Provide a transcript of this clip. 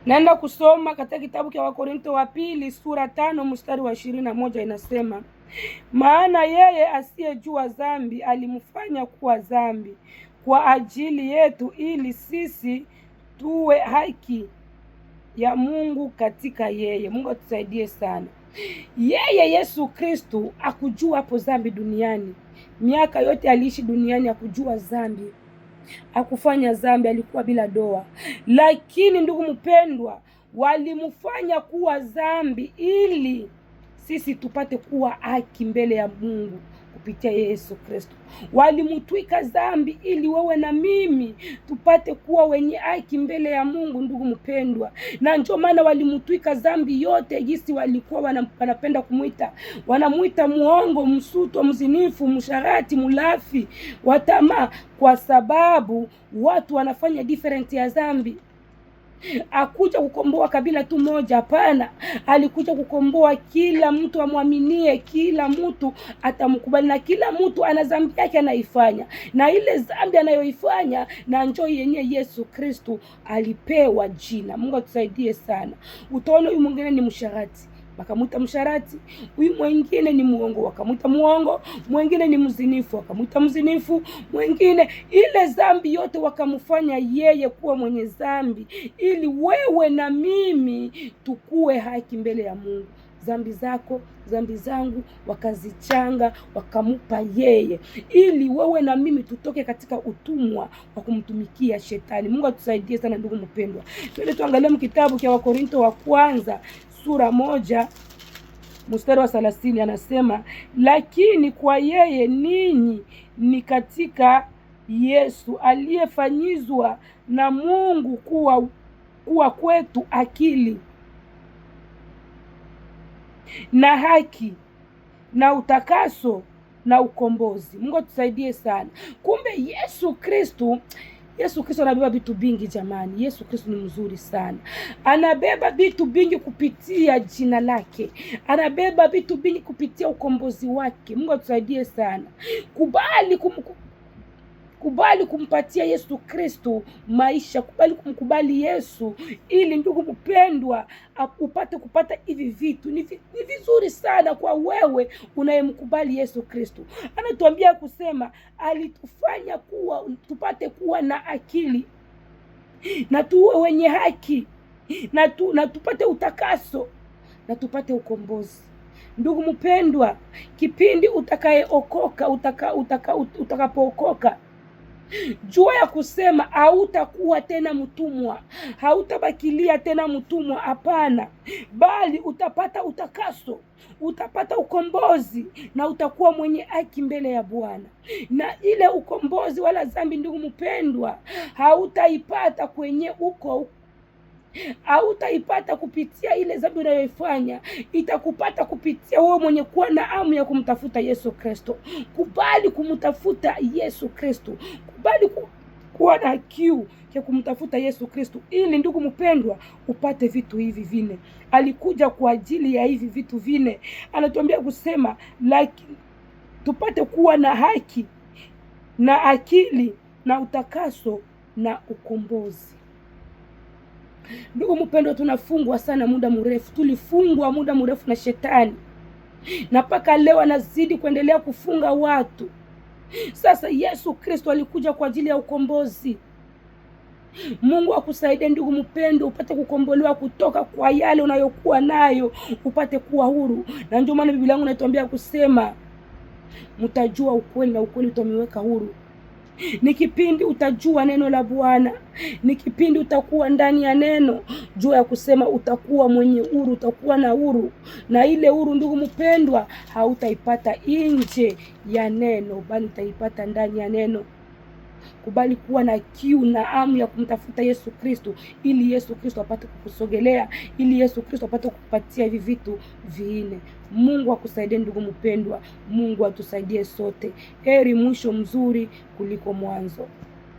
Naenda kusoma katika kitabu cha Wakorintho wa pili sura 5 mstari wa 21, inasema, maana yeye asiyejua dhambi alimfanya kuwa dhambi kwa ajili yetu, ili sisi tuwe haki ya Mungu katika yeye. Mungu atusaidie sana. Yeye Yesu Kristo akujua hapo dhambi duniani. Miaka yote aliishi duniani akujua dhambi, akufanya dhambi, alikuwa bila doa. Lakini ndugu mpendwa, walimfanya kuwa dhambi ili sisi tupate kuwa haki mbele ya Mungu kupitia Yesu Kristo. Walimtwika dhambi ili wewe na mimi tupate kuwa wenye haki mbele ya Mungu, ndugu mpendwa. Na ndio maana walimtwika dhambi yote, jinsi walikuwa wanapenda kumuita. Wanamuita muongo, msuto, mzinifu, msharati, mulafi, watamaa, kwa sababu watu wanafanya different ya dhambi. Akuja kukomboa kabila tu moja, hapana. Alikuja kukomboa kila mtu amwaminie, kila mtu atamkubali, na kila mtu ana dhambi yake anaifanya, na ile dhambi anayoifanya na njoo yenye Yesu Kristo alipewa jina. Mungu atusaidie sana. Utaona huyu mwingine ni msharati, wakamuita msharati. Huyu mwingine ni muongo, wakamuita muongo. Mwingine ni mzinifu, wakamuita mzinifu. Mwingine, ile dhambi yote wakamfanya yeye kuwa mwenye dhambi ili wewe na mimi tukue haki mbele ya Mungu. Dhambi zako, dhambi zangu wakazichanga, wakamupa yeye ili wewe na mimi tutoke katika utumwa wa kumtumikia shetani. Mungu atusaidie sana ndugu mpendwa. Twende tuangalie kitabu cha Wakorintho wa kwanza sura 1 mstari wa 30, anasema, lakini kwa yeye ninyi ni katika Yesu aliyefanyizwa na Mungu kuwa kwetu akili na haki na utakaso na ukombozi. Mungu atusaidie sana. Kumbe Yesu Kristo anabeba vitu vingi jamani. Yesu Kristo ni mzuri sana. Anabeba vitu vingi kupitia jina lake. Anabeba vitu vingi kupitia ukombozi wake. Mungu atusaidie sana. Kubali kumpatia Yesu Kristo maisha, kubali kumkubali Yesu ili ndugu mpendwa upate kupata hivi vitu. Ni vizuri sana kwa wewe unayemkubali Yesu Kristo. Anatuambia kusema alitufanya tupate kuwa na akili na tuwe wenye haki na tupate utakaso na tupate ukombozi. Ndugu mpendwa, kipindi utakayeokoka, utakapookoka, jua ya kusema hautakuwa tena mtumwa, hautabakilia tena mtumwa, hapana, bali utapata utakaso, utapata ukombozi na utakuwa mwenye haki mbele ya Bwana. Na ile ukombozi wala dhambi ndugu mpendwa hautaipata kwenye hautaipata kupitia ile dhambi unayoifanya, itakupata kupitia wewe mwenye kuwa na hamu ya kumtafuta Yesu Kristo. Kubali kumtafuta Yesu Kristo, kubali kuwa na kiu ya kumtafuta Yesu Kristo ili ndugu mpendwa upate vitu hivi vine. Alikuja kwa ajili ya hivi vitu vine. Anatuambia kusema tupate kuwa na haki na akili na utakaso na ukombozi. Ndugu mpendwa, tunafungwa sana muda mrefu. Tulifungwa muda mrefu na shetani, na mpaka leo anazidi kuendelea kufunga watu. Sasa Yesu Kristo alikuja kwa ajili ya ukombozi. Mungu akusaidie ndugu mpendwa upate kukombolewa kutoka kwa yale unayokuwa nayo, upate kuwa huru. Na ndio maana Biblia yangu inatuambia kusema mtajua ukweli na ukweli utamiweka huru. Ni kipindi utajua neno la Bwana, ni kipindi utakuwa ndani ya neno, jua ya kusema utakuwa mwenye huru, utakuwa na huru. Na ile huru ndugu mpendwa hautaipata nje ya neno, bali utaipata ndani ya neno. Kubali kuwa na kiu na hamu ya kumtafuta Yesu Kristo ili Yesu Kristo apate kukusogelea, ili Yesu Kristo apate kukupatia hivi vitu viine. Mungu akusaidie ndugu mpendwa, Mungu atusaidie sote. Heri mwisho mzuri kuliko mwanzo.